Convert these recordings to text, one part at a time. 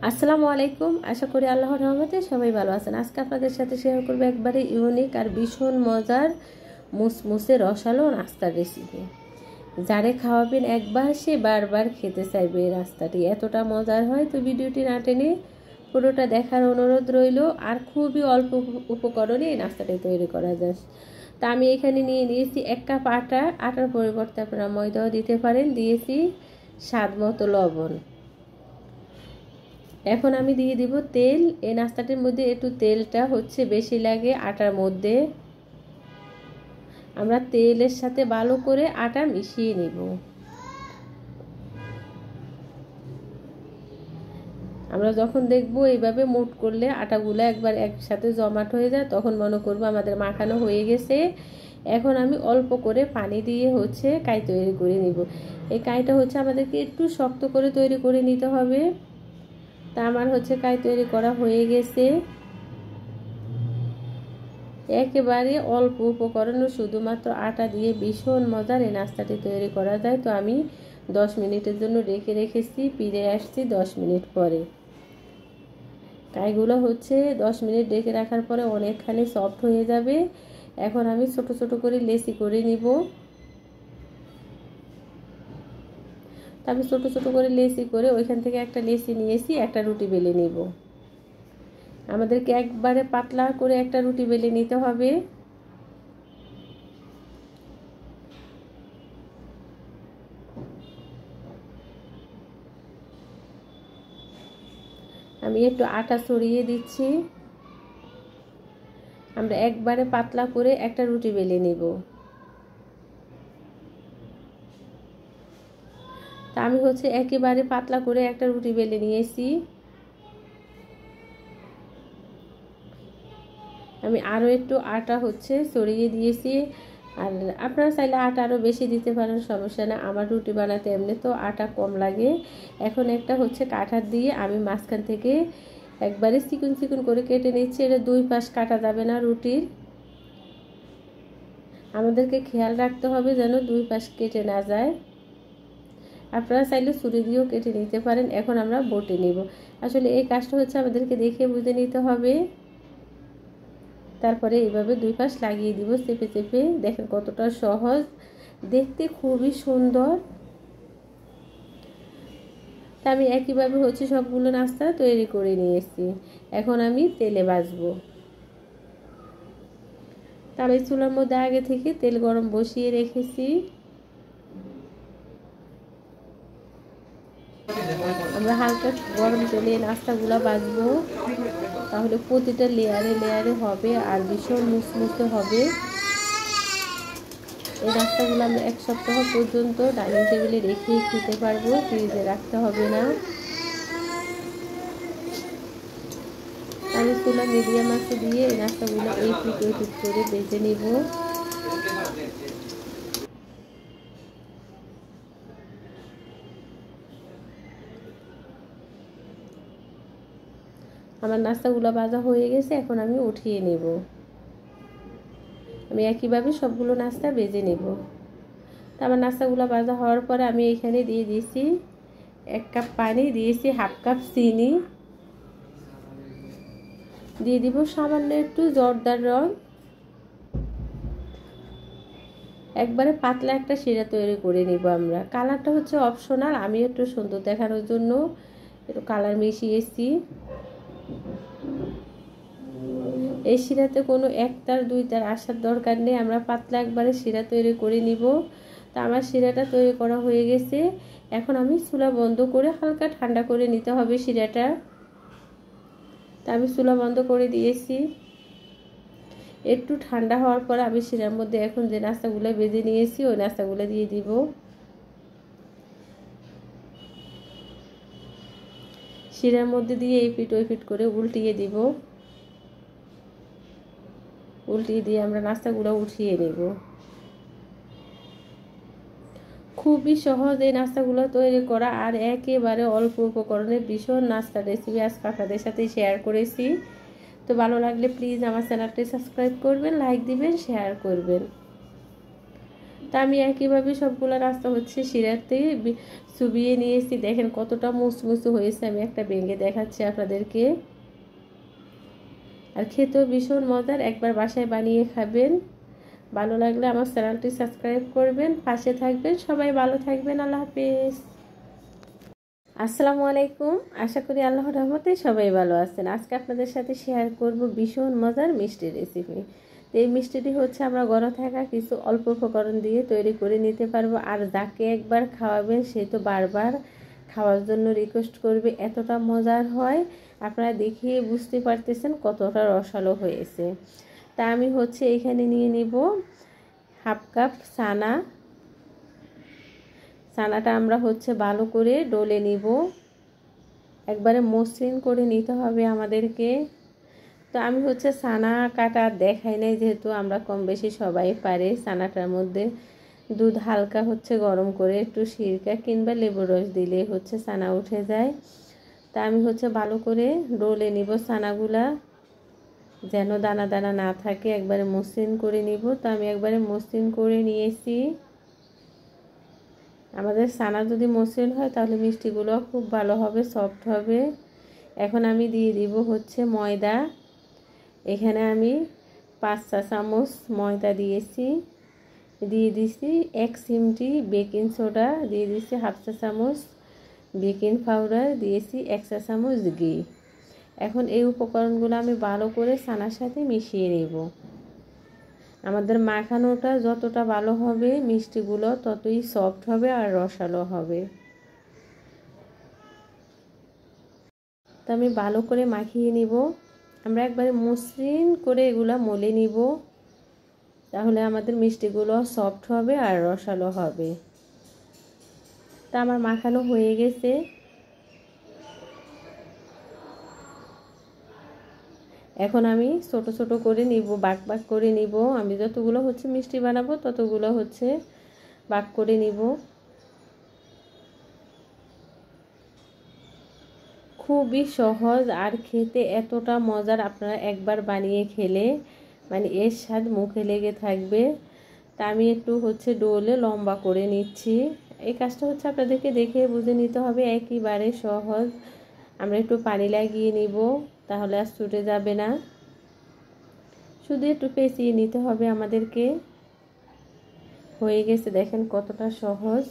আসসালামু আলাইকুম। আশা করি আল্লাহর রহমতে সবাই ভালো আছেন। আজকে আপনাদের সাথে শেয়ার করবো একবারে ইউনিক আর ভীষণ মজার মুসমুসে রসালো নাস্তার রেসিপি। যারে খাওয়াবেন একবার সে বারবার খেতে চাইবে। এই রাস্তাটি এতটা মজার হয়, তো ভিডিওটি না টেনে পুরোটা দেখার অনুরোধ রইল। আর খুবই অল্প উপকরণে এই নাস্তাটি তৈরি করা যায়। তা আমি এখানে নিয়ে নিয়েছি 1 কাপ আটা। আটার পরিবর্তে আপনারা ময়দাও দিতে পারেন। দিয়েছি স্বাদ মতো লবণ। এখন আমি দিয়ে দিব তেল। এই নাস্তাটির মধ্যে একটু তেলটা বেশি লাগে আটার মধ্যে। আমরা তেলের সাথে ভালো করে আটা মিশিয়ে নিব। আমরা যখন দেখব এইভাবে মুট করলে আটাগুলো একবার একসাথে জমাট হয়ে যায়, তখন মনে করব আমাদের মাখানো হয়ে গেছে। এখন আমি অল্প করে পানি দিয়ে কাই তৈরি করে নিব। এই কাইটা আমাদেরকে একটু শক্ত করে তৈরি করে নিতে হবে। তা আমার কাই তৈরি করা হয়ে গেছে। একেবারে অল্প উপকরণ শুধুমাত্র আটা দিয়ে ভীষণ মজার এই নাস্তাটি তৈরি করা যায়। তো আমি 10 মিনিটের জন্য রেখেছি। ফিরে আসছি 10 মিনিট পরে। কাইগুলো 10 মিনিট রেখে রাখার পরে অনেকখানি সফট হয়ে যাবে। এখন আমি ছোট ছোট করে লেচি করে নিব। আমি ছোট ছোট করে লেচি করে ওইখান থেকে একটা লেচি নিয়েছি, একটা রুটি বেলে নিব। আমাদেরকে একবারে পাতলা করে একটা রুটি বেলে নিতে হবে। আমি একটু আটা ছড়িয়ে দিচ্ছি। আমরা একবারে পাতলা করে একটা রুটি বেলে নিব। তা আমি একেবারে পাতলা করে একটা রুটি বেলে নিয়েছি। আমি আরও একটু আটা ছড়িয়ে দিয়েছি। আর আপনারা চাইলে আটা আরও বেশি দিতে পারেন, সমস্যা না। আমার রুটি বানাতে এমনি তো আটা কম লাগে। এখন একটা কাঁঠার দিয়ে আমি মাঝখান থেকে একবারে চিকন চিকন করে কেটে নিচ্ছি। এটা 2 পাশ কাটা যাবে না রুটির। আমাদেরকে খেয়াল রাখতে হবে যেন 2 পাশ কেটে না যায়। আপনারা চাইলে ছুরি দিয়েও কেটে নিতে পারেন। এখন আমরা বটে নিব। আসলে এই কাজটা আমাদেরকে দেখে বুঝে নিতে হবে। তারপরে এইভাবে 2 পাশ লাগিয়ে দিব চেপে চেপে। দেখেন কতটা সহজ, দেখতে খুবই সুন্দর। তা আমি একইভাবে সবগুলো নাস্তা তৈরি করে নিয়েছি। এখন আমি তেলে ভাজবো। তাহলে চুলার মধ্যে আগে থেকে তেল গরম বসিয়ে রেখেছি। আমরা হালকা গরম তেলে নাস্তাগুলো ভাজবো। তাহলে প্রতিটা লেয়ারে লেয়ারে হবে আর ভীষণ মুসমুসে হবে। এই নাস্তাগুলো আমরা 1 সপ্তাহ পর্যন্ত ডাইনিং টেবিলে রেখে খেতে পারবো, ফ্রিজে রাখতে হবে না। আমি চুলা মিডিয়াম আঁচে দিয়ে এই নাস্তাগুলো এই পিট ওই পিট করে ভেজে নিব। আমার নাস্তাগুলো ভাজা হয়ে গেছে। এখন আমি উঠিয়ে নেব। আমি একইভাবে সবগুলো নাস্তা ভেজে নেব। তো আমার নাস্তাগুলো ভাজা হওয়ার পরে আমি এখানে দিয়ে দিয়েছি 1 কাপ পানি, দিয়েছি 1/2 কাপ চিনি, দিয়ে দিব সামান্য একটু জর্দার রং। একবারে পাতলা একটা শিরা তৈরি করে নিব আমরা। কালারটা অপশনাল, আমি একটু সুন্দর দেখানোর জন্য একটু কালার মিশিয়েছি। এই শিরাতে কোনো 1 তার 2 তার আসার দরকার নেই। আমরা পাতলা একবারে শিরা তৈরি করে নিব। তা আমার শিরাটা তৈরি করা হয়ে গেছে। এখন আমি চুলা বন্ধ করে হালকা ঠান্ডা করে নিতে হবে শিরাটা। তা আমি চুলা বন্ধ করে দিয়েছি। একটু ঠান্ডা হওয়ার পর আমি শিরার মধ্যে এখন যে নাস্তাগুলো ভেজে নিয়েছি ওই নাস্তাগুলো দিয়ে দিব। শিরার মধ্যে দিয়ে এই পিট ওই পিট করে উল্টিয়ে দিব। উল্টিয়ে দিয়ে আমরা নাস্তাগুলো উঠিয়ে নেব। খুবই সহজ এই নাস্তাগুলো তৈরি করা আর একেবারে অল্প উপকরণে ভীষণ নাস্তার রেসিপি আজকে আপনাদের সাথে শেয়ার করেছি। তো ভালো লাগলে প্লিজ আমার চ্যানেলটি সাবস্ক্রাইব করবেন, লাইক দিবেন, শেয়ার করবেন। তা আমি একইভাবে সবগুলো নাস্তা হচ্ছে শিরাতে চুবিয়ে নিয়েছি। দেখেন কতটা মুসমুসে হয়েছে, আমি একটা ভেঙে দেখাচ্ছি আপনাদেরকে। আর খেতেও ভীষণ মজার, একবার বাসায় বানিয়ে খাবেন। ভালো লাগলে আমার চ্যানেলটি সাবস্ক্রাইব করবেন, পাশে থাকবেন। সবাই ভালো থাকবেন, আল্লাহ হাফেজ। আসসালামু আলাইকুম, আশা করি আল্লাহর রহমতে সবাই ভালো আছেন। আজকে আপনাদের সাথে শেয়ার করব ভীষণ মজার মিষ্টি রেসিপি। তো এই মিষ্টিটি হচ্ছে আমরা ঘরে থাকা কিছু অল্প উপকরণ দিয়ে তৈরি করে নিতে পারবো। আর যাকে একবার খাওয়াবেন সে তো বারবার খাওয়ার জন্য রিকোয়েস্ট করবে, এতটা মজার হয়। আপনারা দেখিয়ে বুঝতে পারতেছেন কতটা রসালো হয়েছে। তা আমি হচ্ছে এখানে নিয়ে নিব হাফ কাপ ছানাটা আমরা হচ্ছে ভালো করে ডলে নিব, একবারে মসৃণ করে নিতে হবে আমাদেরকে। তো আমি হচ্ছে ছানা কাটা দেখাই নাই, যেহেতু আমরা কম বেশি সবাই পারে। ছানাটার মধ্যে দুধ হালকা হচ্ছে গরম করে একটু সিরকা কিংবা লেবুর রস দিলে হচ্ছে ছানা উঠে যায়। তা আমি হচ্ছে ভালো করে ডলে নিব ছানাগুলা, যেন দানা দানা না থাকে, একবারে মসৃণ করে নিব। তো আমি একবারে মসৃণ করে নিয়েছি। আমাদের ছানা যদি মসৃণ হয় তাহলে মিষ্টিগুলো খুব ভালো হবে, সফট হবে। এখন আমি দিয়ে দিব হচ্ছে ময়দা। এখানে আমি 5 চা চামচ ময়দা দিয়েছি। দিয়ে দিছি 1 চিমটি বেকিং সোডা, দিয়ে দিছি হাফ চা চামচ বেকিং পাউডার, দিয়েছি 1 চা চামচ ঘি। এখন এই উপকরণগুলো আমি ভালো করে ছানার সাথে মিশিয়ে নেব। আমাদের মাখানোটা যতটা ভালো হবে মিষ্টিগুলো ততই সফট হবে আর রসালো হবে। তো আমি ভালো করে মাখিয়ে নিব। আমরা একবারে মসৃণ করে এগুলা মলে নিব, তাহলে আমাদের মিষ্টিগুলো সফট হবে আর রসালো হবে। তা আমার মাখানো হয়ে গেছে। এখন আমি ছোট ছোট করে নিব, ভাগ ভাগ করে নিব। আমি যতগুলো হচ্ছে মিষ্টি বানাবো ততগুলো হচ্ছে ভাগ করে নিব। খুবই সহজ আর খেতে এতটা মজার, আপনারা একবার বানিয়ে খেলে মানে এর স্বাদ মুখে লেগে থাকবে। তা আমি একটু হচ্ছে ডোলে লম্বা করে নিচ্ছি। এই কাজটা হচ্ছে আপনাদেরকে দেখে বুঝে নিতে হবে, একেবারে সহজ। আমরা একটু পানি লাগিয়ে নিব, তাহলে আর ছুটে যাবে না। শুধু একটু পেঁচিয়ে নিতে হবে আমাদেরকে। হয়ে গেছে, দেখেন কতটা সহজ।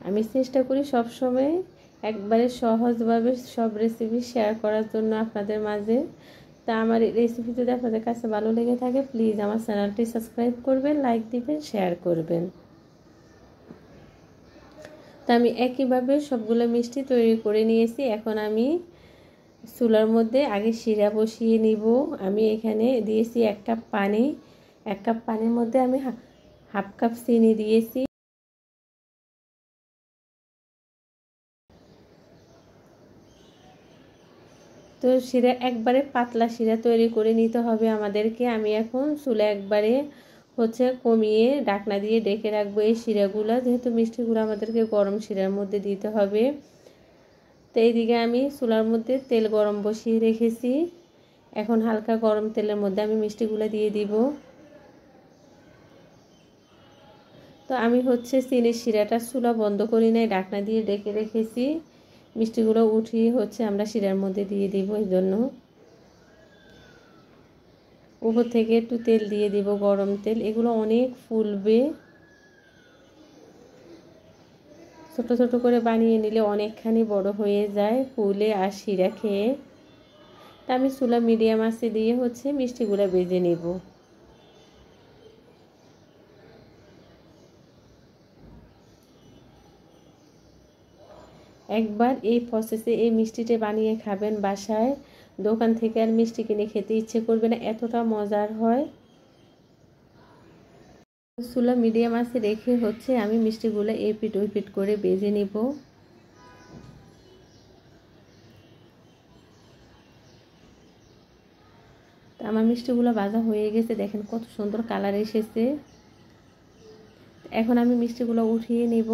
আমি চেষ্টা করি সবসময় একবারে সহজভাবে সব রেসিপি শেয়ার করার জন্য আপনাদের মাঝে। তা আমার এই রেসিপি যদি আপনাদের কাছে ভালো লেগে থাকে প্লিজ আমার চ্যানেলটি সাবস্ক্রাইব করবেন, লাইক দিবেন, শেয়ার করবেন। তা আমি একইভাবে সবগুলো মিষ্টি তৈরি করে নিয়েছি। এখন আমি চুলার মধ্যে আগে শিরা বসিয়ে নিব। আমি এখানে দিয়েছি 1 কাপ পানি। 1 কাপ পানির মধ্যে আমি হাফ কাপ চিনি দিয়েছি। তো শিরা একবারে পাতলা শিরা তৈরি করে নিতে হবে আমাদেরকে। আমি এখন চুলা একবারে হচ্ছে কমিয়ে ঢাকনা দিয়ে ঢেকে রাখবো এই শিরাগুলো, যেহেতু মিষ্টিগুলো আমাদেরকে গরম শিরার মধ্যে দিতে হবে। তো এইদিকে আমি চুলার মধ্যে তেল গরম বসিয়ে রেখেছি। এখন হালকা গরম তেলের মধ্যে আমি মিষ্টিগুলো দিয়ে দিব। তো আমি হচ্ছে চিনির শিরাটা চুলা বন্ধ করি নাই, ঢাকনা দিয়ে ঢেকে রেখেছি। মিষ্টিগুলো উঠিয়ে হচ্ছে আমরা শিরার মধ্যে দিয়ে দিব। এই জন্য উপর থেকে একটু তেল দিয়ে দিব, গরম তেল। এগুলো অনেক ফুলবে। ছোট ছোট করে বানিয়ে নিলে অনেকখানি বড় হয়ে যায় ফুলে আর শিরা খেয়ে। তা আমি চুলা মিডিয়াম আঁচে দিয়ে হচ্ছে মিষ্টিগুলো ভেজে নেব। একবার এই প্রসেসে এই মিষ্টিটা বানিয়ে খাবেন বাসায়, দোকান থেকে আর মিষ্টি কিনে খেতে ইচ্ছে করবে না, এতটা মজার হয়। চুলা মিডিয়াম আঁচে রেখে হচ্ছে আমি মিষ্টিগুলো এপিট ওপিট করে ভেজে নিব। আমার মিষ্টিগুলো ভাজা হয়ে গেছে, দেখেন কত সুন্দর কালার এসেছে। এখন আমি মিষ্টিগুলো উঠিয়ে নিব।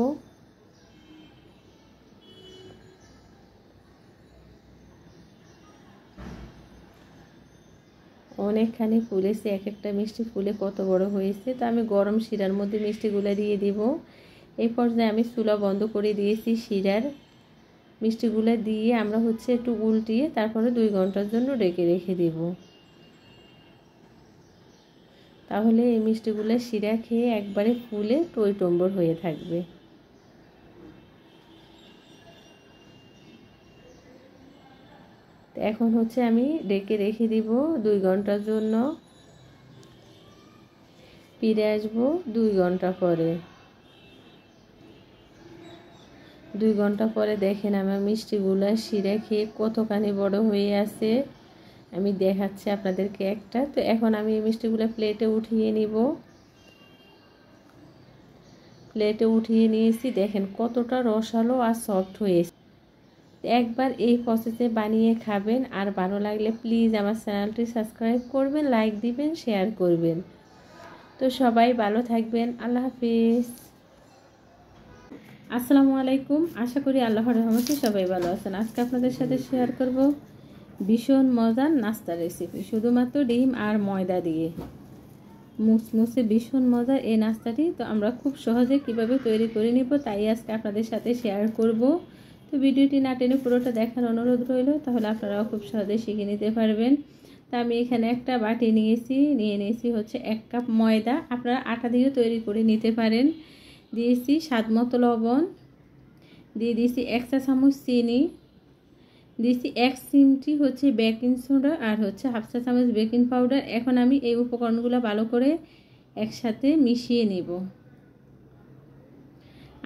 অনেকখানি ফুলেছে, এক একটা মিষ্টি ফুলে কত বড় হয়েছে। তো আমি গরম শিরার মধ্যে মিষ্টিগুলো দিয়ে দিব। এই পর্যায়ে আমি চুলা বন্ধ করে দিয়েছি। শিরার মিষ্টিগুলো দিয়ে আমরা একটু উল্টিয়ে তারপরে 2 ঘন্টার জন্য রেখে দিব। তাহলে এই মিষ্টিগুলো শিরা খেয়ে একবারে ফুলে টইটম্বর হয়ে থাকবে। এখন আমি রেখে দিব 2 ঘন্টার জন্য। ফিরে আসবো 2 ঘন্টা পরে। 2 ঘন্টা পরে দেখেন আমার মিষ্টিগুলো শিরা খেয়ে কতখানি বড় হয়ে আছে। আমি দেখাচ্ছি আপনাদেরকে একটা। তো এখন আমি এই মিষ্টিগুলো প্লেটে উঠিয়ে নিব। প্লেটে উঠিয়ে নিয়েছি, দেখেন কতটা রসালো আর সফট হয়েছে। একবার এই প্রসেসে বানিয়ে খাবেন, আর ভালো লাগলে প্লিজ আমার চ্যানেলটি সাবস্ক্রাইব করবেন, লাইক দিবেন, শেয়ার করবেন। তো সবাই ভালো থাকবেন। আল্লাহ হাফিজ। আসসালামু আলাইকুম। আশা করি আল্লাহর রহমতে সবাই ভালো আছেন। আজকে আপনাদের সাথে শেয়ার করব ভীষণ মজার নাস্তা রেসিপি, শুধুমাত্র ডিম আর ময়দা দিয়ে মুসমুসে ভীষণ মজার এই নাস্তাটি। তো আমরা খুব সহজে কিভাবে তৈরি করে নিব তাই আজকে আপনাদের সাথে শেয়ার করব। তো ভিডিওটি না টেনে পুরোটা দেখার অনুরোধ রইল, তাহলে আপনারাও খুব সহজে শিখে নিতে পারবেন। তো আমি এখানে একটা বাটি নিয়ে নিয়েছি 1 কাপ ময়দা। আপনারা আটা দিয়েও তৈরি করে নিতে পারেন। দিয়েছি স্বাদমতো লবণ, দিয়ে দিয়েছি 1 চা চামচ চিনি, দিয়েছি 1 চিমটি বেকিং সোডা, আর 1/2 চা চামচ বেকিং পাউডার। এখন আমি এই উপকরণগুলো ভালো করে একসাথে মিশিয়ে নিব।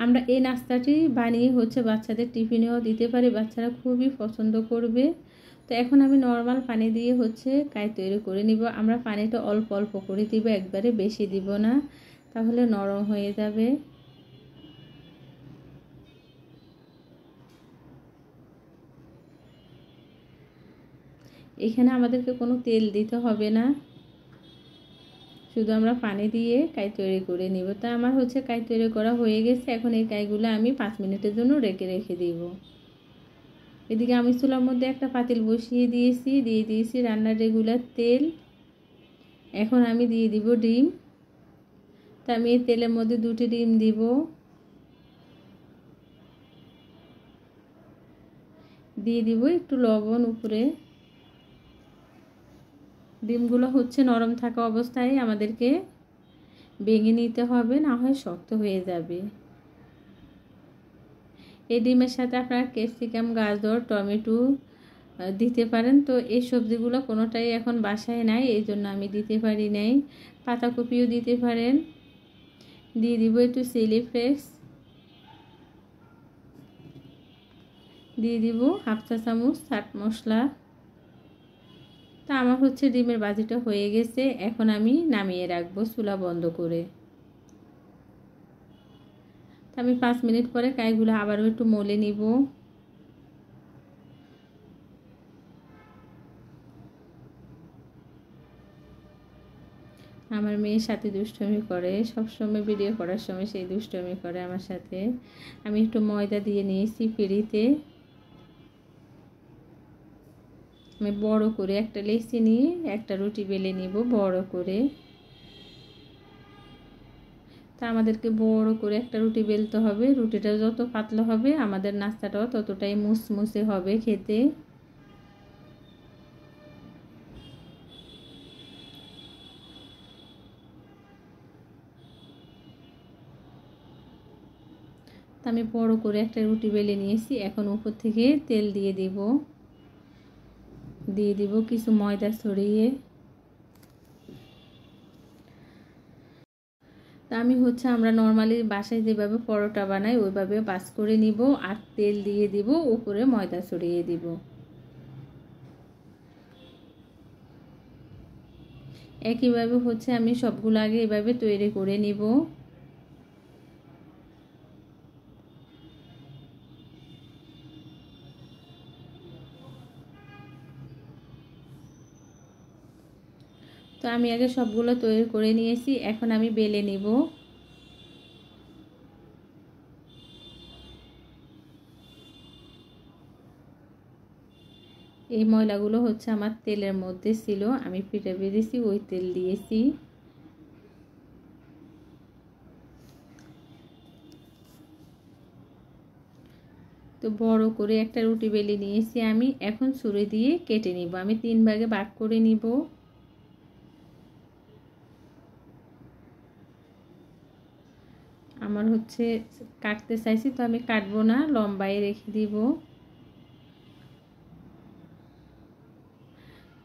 আমরা এই নাস্তাটি বানিয়ে বাচ্চাদের টিফিনেও দিতে পারি, বাচ্চারা খুবই পছন্দ করবে। তো এখন আমি নর্মাল পানি দিয়ে কাই তৈরি করে নিব। আমরা পানিটা অল্প অল্প করে দিব, একবারে বেশি দিব না, তাহলে নরম হয়ে যাবে। এখানে আমাদেরকে কোনো তেল দিতে হবে না, শুধু আমরা পানি দিয়ে কাই তৈরি করে নিব। তা আমার কাই তৈরি করা হয়ে গেছে। এখন এই কাইগুলো আমি 5 মিনিটের জন্য রেখে দিব। এদিকে আমি চুলার মধ্যে একটা পাতিল বসিয়ে দিয়েছি রান্নার রেগুলার তেল। এখন আমি দিয়ে দিব ডিম। তা আমি এই তেলের মধ্যে 2টি ডিম দিব। দিয়ে দিব একটু লবণ উপরে। ডিমগুলো নরম থাকা অবস্থায় আমাদেরকে ভেঙে নিতে হবে, না হয় শক্ত হয়ে যাবে। এই ডিমের সাথে আপনারা ক্যাপসিকাম, গাজর, টমেটো দিতে পারেন। তো এই সবজিগুলো কোনোটাই এখন বাসায় নাই, এই জন্য আমি দিতে পারি নাই। পাতাকপিও দিতে পারেন। দিয়ে দিব একটু চিলি ফ্লেক্স, দিয়ে দিব 1/2 চা চামচ চাট মশলা। তা আমার ডিমের ভাজিটা হয়ে গেছে। এখন আমি নামিয়ে রাখবো চুলা বন্ধ করে। তা আমি 5 মিনিট পরে কাইগুলো আবারও একটু মলে নিব। আমার মেয়ের সাথে দুষ্টুমি করে, সবসময় ভিডিও করার সময় সেই দুষ্টুমি করে আমার সাথে। আমি একটু ময়দা দিয়ে নিয়েছি পিঁড়িতে। আমি বড় করে একটা লেচি নিয়ে একটা রুটি বেলে নিব বড় করে। তা আমাদেরকে বড় করে একটা রুটি বেলতে হবে। রুটিটা যত পাতলা হবে আমাদের নাস্তাটাও ততটাই মুসমুসে হবে খেতে। তা আমি বড় করে একটা রুটি বেলে নিয়েছি। এখন উপর থেকে তেল দিয়ে দিব কিছু ময়দা ছড়িয়ে। তা আমি আমরা নর্মালি বাসায় যেভাবে পরোটা বানাই ওইভাবে বাস করে নিব, আর তেল দিয়ে দিব, উপরে ময়দা ছড়িয়ে দিব। একইভাবে আমি সবগুলো আগে এভাবে তৈরি করে নিব। তো আমি আগে সবগুলো তৈরি করে নিয়েছি, এখন আমি বেলে নিব। এই ময়লাগুলো হচ্ছে আমার তেলের মধ্যে ছিল, আমি পিঠা ভেজেছি ওই তেল দিয়েছি। তো বড় করে একটা রুটি বেলে নিয়েছি আমি, এখন ছুরি দিয়ে কেটে নিব। আমি 3 ভাগে ভাগ করে নিব। আমার হচ্ছে কাটতে চাইছি, তো আমি কাটবো না, লম্বায় রেখে দিব।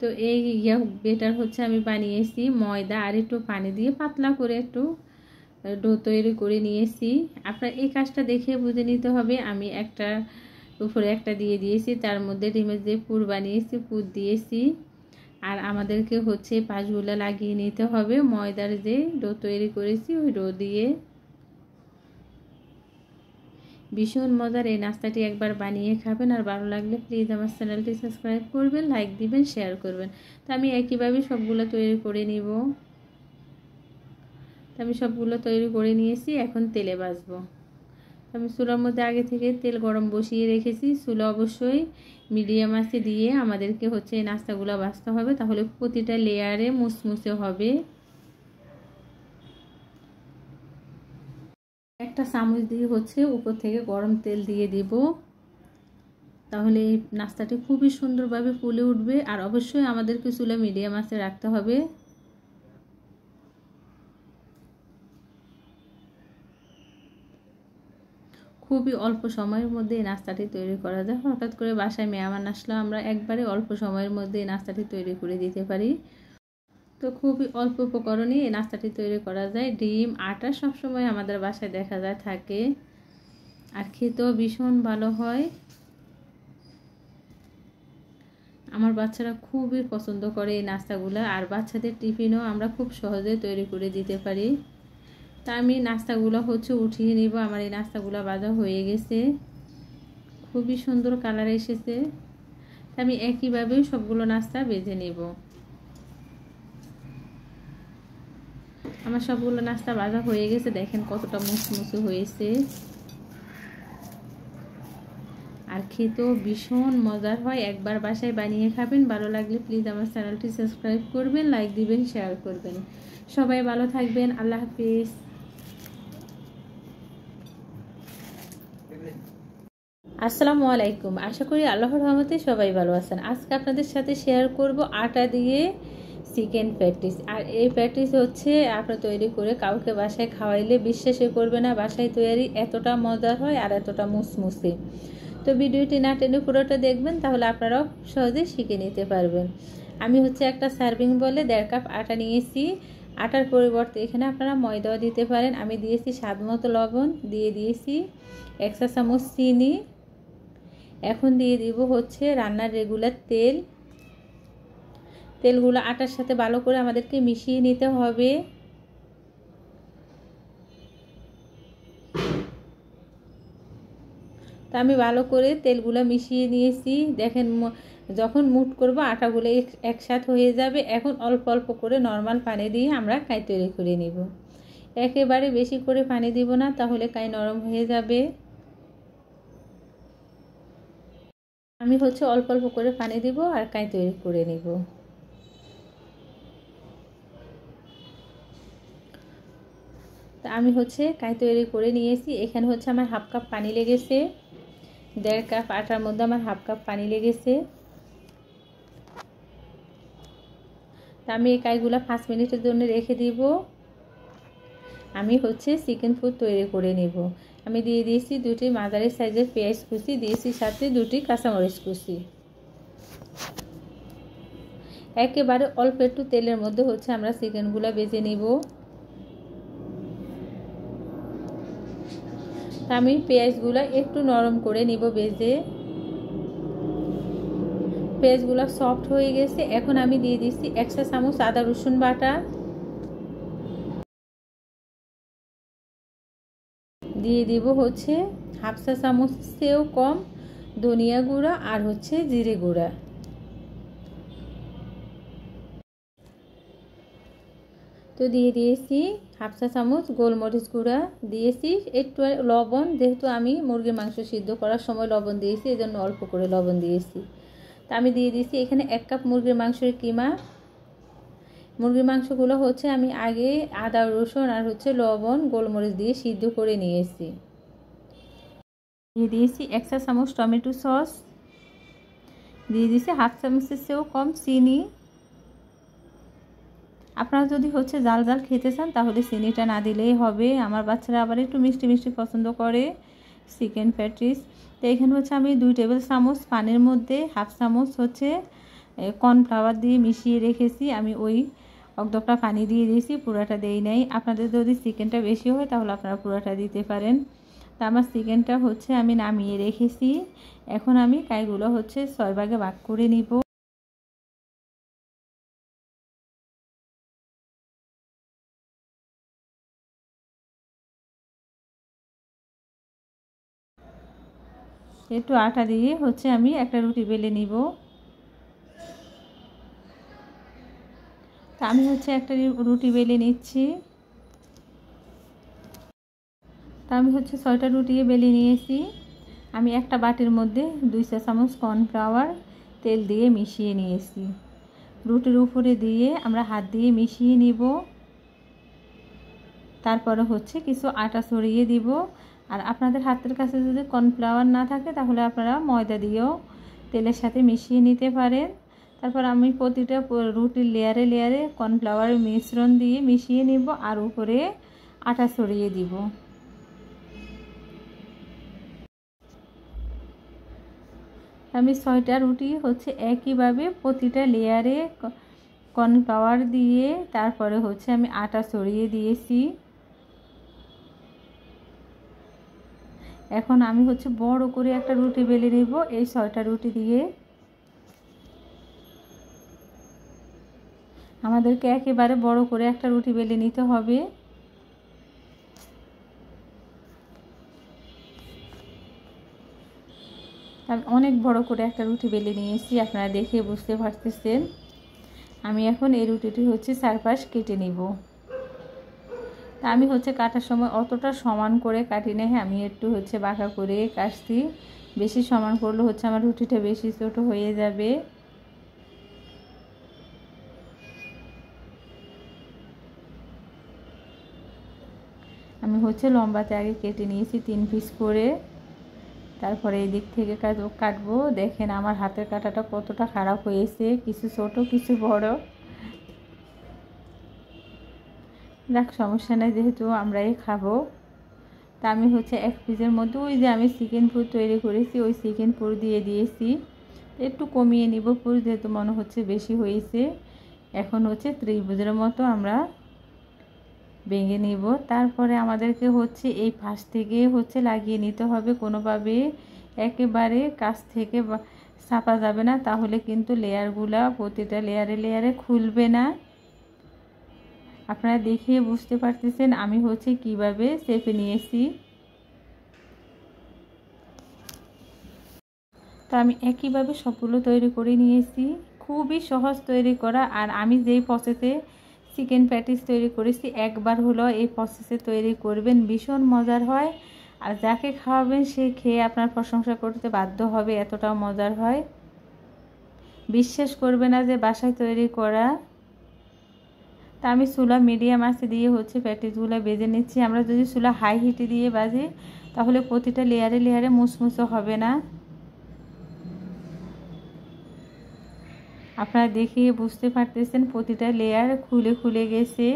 তো এই বেটার হচ্ছে আমি বানিয়েছি ময়দা আর একটু পানি দিয়ে পাতলা করে একটু ডো তৈরি করে নিয়েছি। আপনার এই কাজটা দেখে বুঝে নিতে হবে। আমি একটা উপরে একটা দিয়ে দিয়েছি, তার মধ্যে ডিমের যে পুর বানিয়েছি পুর দিয়েছি। আর আমাদেরকে হচ্ছে পাশগুলো লাগিয়ে নিতে হবে ময়দার যে ডো তৈরি করেছি ওই ডো দিয়ে। ভীষণ মজার এই নাস্তাটি একবার বানিয়ে খাবেন, আর ভালো লাগলে প্লিজ আমার চ্যানেলটি সাবস্ক্রাইব করবেন, লাইক দিবেন, শেয়ার করবেন। তো আমি একইভাবে সবগুলো তৈরি করে নিব। তো আমি সবগুলো তৈরি করে নিয়েছি, এখন তেলে ভাজবো। আমি চুলার মধ্যে আগে থেকে তেল গরম বসিয়ে রেখেছি। চুলা অবশ্যই মিডিয়াম আঁচে দিয়ে আমাদেরকে হচ্ছে এই নাস্তাগুলো ভাজতে হবে, তাহলে প্রতিটা লেয়ারে মুসমুসে হবে। একটা চামচ দিয়ে হচ্ছে উপর থেকে গরম তেল দিয়ে দিব, তাহলে এই নাস্তাটি খুবই সুন্দরভাবে ফুলে উঠবে। আর অবশ্যই আমাদেরকে চুলা মিডিয়াম আঁচে রাখতে হবে। খুবই অল্প সময়ের মধ্যে এই নাস্তাটি তৈরি করা যায়। হঠাৎ করে বাসায় মেহমান আসলে আমরা একবারে অল্প সময়ের মধ্যে এই নাস্তাটি তৈরি করে দিতে পারি। তো খুবই অল্প উপকরণে এই নাস্তাটি তৈরি করা যায়। ডিম, আটা সবসময় আমাদের বাসায় দেখা যায় থাকে, আর খেতেও ভীষণ ভালো হয়। আমার বাচ্চারা খুবই পছন্দ করে এই নাস্তাগুলো, আর বাচ্চাদের টিফিনও আমরা খুব সহজে তৈরি করে দিতে পারি। তা আমি নাস্তাগুলো হচ্ছে উঠিয়ে নিব। আমার এই নাস্তাগুলো ভাজা হয়ে গেছে, খুবই সুন্দর কালার এসেছে। আমি একইভাবে সবগুলো নাস্তা ভেজে নেব। আমার সবগুলো নাস্তা ভাজা হয়ে গেছে, দেখেন কতটা মুচমুচে হয়েছে, আর খেতেও ভীষণ মজার হয়। একবার বাসায় বানিয়ে খাবেন, ভালো লাগলে প্লিজ আমার চ্যানেলটি সাবস্ক্রাইব করবেন, লাইক দিবেন, শেয়ার করবেন। সবাই ভালো থাকবেন, আল্লাহ হাফিজ। আসসালামু আলাইকুম। আশা করি আল্লাহর রহমতে সবাই ভালো আছেন। আজকে আপনাদের সাথে শেয়ার করব আটা দিয়ে চিকেন প্যাটিস। আর এই প্যাটিস হচ্ছে আপনারা তৈরি করে কাউকে বাসায় খাওয়াইলে বিশ্বাসই করবে না, বাসায় তৈরি এতটা মজার হয় আর এতটা মুসমুসে। তো ভিডিওটি না টেনে পুরোটা দেখবেন, তাহলে আপনারাও সহজে শিখে নিতে পারবেন। আমি হচ্ছে একটা সার্ভিং বলে 1.5 কাপ আটা নিয়েছি। আটার পরিবর্তে এখানে আপনারা ময়দাও দিতে পারেন। আমি দিয়েছি স্বাদ মতো লবণ, দিয়ে দিয়েছি 1 চা চামচ চিনি। এখন দিয়ে দিব হচ্ছে রান্নার রেগুলার তেল। তেলগুলো আটার সাথে ভালো করে আমাদেরকে মিশিয়ে নিতে হবে। তা আমি ভালো করে তেলগুলো মিশিয়ে নিয়েছি। দেখেন যখন মুট করব আটাগুলো একসাথে হয়ে যাবে। এখন অল্প অল্প করে নর্মাল পানি দিয়ে আমরা কাই তৈরি করে নিব। একেবারে বেশি করে পানি দিব না, তাহলে কাই নরম হয়ে যাবে। আমি হচ্ছে অল্প অল্প করে পানি দিব আর কাই তৈরি করে নিব। তা আমি হচ্ছে কাই তৈরি করে নিয়েছি। এখানে হচ্ছে আমার 1/2 কাপ পানি লেগেছে। 1.5 কাপ আটার মধ্যে আমার 1/2 কাপ পানি লেগেছে। তা আমি এই কাইগুলো 5 মিনিটের জন্য রেখে দিব। আমি হচ্ছে চিকেন ফুড তৈরি করে নেব। আমি দিয়ে দিয়েছি 2টি মাঝারি সাইজের পেঁয়াজ কুচি, দিয়েছি সাথে 2টি কাঁচামরিচ কুচি। একেবারে অল্প একটু তেলের মধ্যে হচ্ছে আমরা চিকেনগুলো ভেজে নেব। আমি পেঁয়াজগুলো একটু নরম করে নিব ভেজে। পেঁয়াজগুলো সফট হয়ে গেছে। এখন আমি দিয়ে দিচ্ছি 1 চা চামচ আদা রসুন বাটা, দিয়ে দিব হচ্ছে 1/2 চা চামচেও কম ধনিয়া গুঁড়া আর হচ্ছে জিরে গুঁড়া। তো দিয়ে দিয়েছি 1/2 চা চামচ গোলমরিচ গুঁড়া, দিয়েছি একটু লবণ। যেহেতু আমি মুরগির মাংস সিদ্ধ করার সময় লবণ দিয়েছি, এই জন্য অল্প করে লবণ দিয়েছি। তা আমি দিয়ে দিয়েছি এখানে 1 কাপ মুরগির মাংসের কিমা। মুরগির মাংসগুলো হচ্ছে আমি আগে আদা রসুন আর হচ্ছে লবণ গোলমরিচ দিয়ে সিদ্ধ করে নিয়েছি। দিয়ে দিয়েছি 1 চা চামচ টমেটো সস, দিয়ে দিয়েছি 1/2 চামচের চেয়েও কম চিনি। আপনারা যদি হচ্ছে জাল জাল খেতে চান তাহলে চিনিটা না দিলেই হবে। আমার বাচ্চারা আবার একটু মিষ্টি মিষ্টি পছন্দ করে চিকেন প্যাটিস। তো এখানে হচ্ছে আমি 2 টেবিল চামচ পানির মধ্যে 1/2 চামচ হচ্ছে কর্নফ্লাওয়ার দিয়ে মিশিয়ে রেখেছি। আমি ওই অর্ধেকটা পানি দিয়ে দিয়েছি, পুরাটা দেই নাই। আপনাদের যদি চিকেনটা বেশি হয় তাহলে আপনারা পুরাটা দিতে পারেন। তো আমার চিকেনটা হচ্ছে আমি নামিয়ে রেখেছি। এখন আমি কাইগুলো হচ্ছে 6 ভাগে ভাগ করে নিব। একটু আটা দিয়ে হচ্ছে আমি একটা রুটি বেলে নিব। তা আমি হচ্ছে একটা রুটি বেলে নিচ্ছি। তা আমি হচ্ছে 6টা রুটি বেলে নিয়েছি। আমি একটা বাটির মধ্যে 2 চা চামচ কর্নফ্লাওয়ার তেল দিয়ে মিশিয়ে নিয়েছি। রুটির উপরে দিয়ে আমরা হাত দিয়ে মিশিয়ে নিব। তারপরে হচ্ছে কিছু আটা ছড়িয়ে দিব। আর আপনাদের হাতের কাছে যদি কর্নফ্লাওয়ার না থাকে তাহলে আপনারা ময়দা দিয়েও তেলের সাথে মিশিয়ে নিতে পারেন। তারপর আমি প্রতিটা রুটির লেয়ারে লেয়ারে কর্নফ্লাওয়ারের মিশ্রণ দিয়ে মিশিয়ে নিব আর উপরে আটা ছড়িয়ে দিব। আমি 6টা রুটি হচ্ছে একইভাবে প্রতিটা লেয়ারে কর্নফ্লাওয়ার দিয়ে তারপরে হচ্ছে আমি আটা ছড়িয়ে দিয়েছি। এখন আমি হচ্ছে বড় করে একটা রুটি বেলে নেব এই 6টা রুটি দিয়ে। আমাদেরকে একেবারে বড় করে একটা রুটি বেলে নিতে হবে। আমি অনেক বড় করে একটা রুটি বেলে নিয়েছি, আপনারা দেখে বুঝতে পারতেছেন। আমি এখন এই রুটিটি হচ্ছে চারপাশ কেটে নিব। তা আমি হচ্ছে কাটার সময় অতটা সমান করে কাটি না, আমি একটু হচ্ছে বাঁকা করে কাটছি। বেশি সমান করলে হচ্ছে আমার রুটিটা বেশি ছোট হয়ে যাবে। আমি হচ্ছে লম্বাতে আগে কেটে নিয়েছি 3 পিস করে, তারপরে এই দিক থেকে কাটবো। দেখেন আমার হাতের কাটাটা কতটা খারাপ হয়েছে, কিছু ছোট কিছু বড়। দেখ সমস্যা নেই, যেহেতু আমরাই খাবো। তা আমি হচ্ছে 1 পিসের মধ্যে ওই যে আমি চিকেন পুর তৈরি করেছি ওই চিকেন পুর দিয়ে দিয়েছি। একটু কমিয়ে নিব পুর, যেহেতু মনে হচ্ছে বেশি হয়েছে। এখন হচ্ছে ত্রিভুজের মতো আমরা ভেঙে নিব। তারপরে আমাদেরকে হচ্ছে এই পাশ থেকে হচ্ছে লাগিয়ে নিতে হবে, কোনোভাবে একেবারে কাছ থেকে চাপা যাবে না, তাহলে কিন্তু লেয়ারগুলা প্রতিটা লেয়ারে লেয়ারে খুলবে না। আপনারা দেখিয়ে বুঝতে পারতেছেন আমি হচ্ছে কিভাবে চেপে নিয়েছি। তো আমি একইভাবে সবগুলো তৈরি করে নিয়েছি। খুবই সহজ তৈরি করা। আর আমি যেই প্রসেসে চিকেন প্যাটিস তৈরি করেছি একবার হলো এই প্রসেসে তৈরি করবেন, ভীষণ মজার হয়। আর যাকে খাওয়াবেন সে খেয়ে আপনার প্রশংসা করতে বাধ্য হবে, এতটাও মজার হয়। বিশ্বাস করবে না যে বাসায় তৈরি করা। তা আমি চুলা মিডিয়াম আঁচে দিয়ে হচ্ছে প্যাটিসগুলো ভেজে নিচ্ছি। আমরা যদি চুলা হাই হিটে দিয়ে ভাজি তাহলে প্রতিটা লেয়ারে লেয়ারে মুচমুচো হবে না। আপনারা দেখিয়ে বুঝতে পারতেছেন প্রতিটা লেয়ার খুলে খুলে গেছে।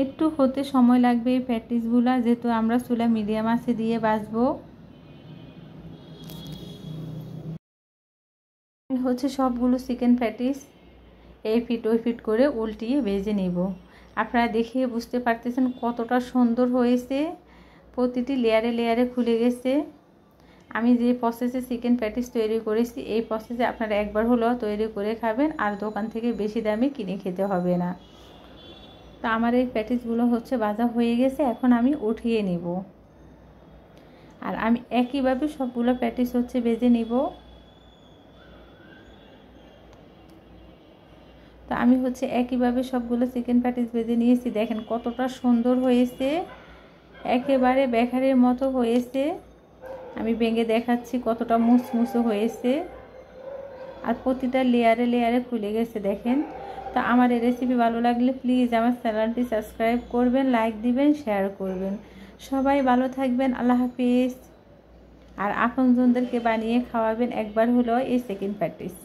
একটু হতে সময় লাগবে এই প্যাটিসগুলা, যেহেতু আমরা চুলা মিডিয়াম আঁচে দিয়ে ভাজবো। হচ্ছে সবগুলো চিকেন প্যাটিস এই ফিট ওই ফিট করে উল্টিয়ে ভেজে নিব। আপনারা দেখিয়ে বুঝতে পারতেছেন কতটা সুন্দর হয়েছে, প্রতিটি লেয়ারে লেয়ারে খুলে গেছে। আমি যে প্রসেসে চিকেন প্যাটিস তৈরি করেছি এই প্রসেসে আপনারা একবার হলেও তৈরি করে খাবেন, আর দোকান থেকে বেশি দামে কিনে খেতে হবে না। তো আমার এই প্যাটিসগুলো হচ্ছে ভাজা হয়ে গেছে, এখন আমি উঠিয়ে নিব। আর আমি একইভাবে সবগুলো প্যাটিস হচ্ছে ভেজে নিব। তো আমি হচ্ছে একইভাবে সবগুলো চিকেন প্যাটিস ভেজে নিয়েছি। দেখেন কতটা সুন্দর হয়েছে, একেবারে বেকারির মতো হয়েছে। আমি ভেঙে দেখাচ্ছি কতটা মুসমুসে হয়েছে, আর প্রতিটা লেয়ারে লেয়ারে খুলে গেছে দেখেন। তো আমার এই রেসিপি ভালো লাগলে প্লিজ আমার চ্যানেলটি সাবস্ক্রাইব করবেন, লাইক দিবেন, শেয়ার করবেন। সবাই ভালো থাকবেন, আল্লাহ হাফিজ। আর আপনজনদেরকে বানিয়ে খাওয়াবেন একবার হলো এই চিকেন প্যাটিস।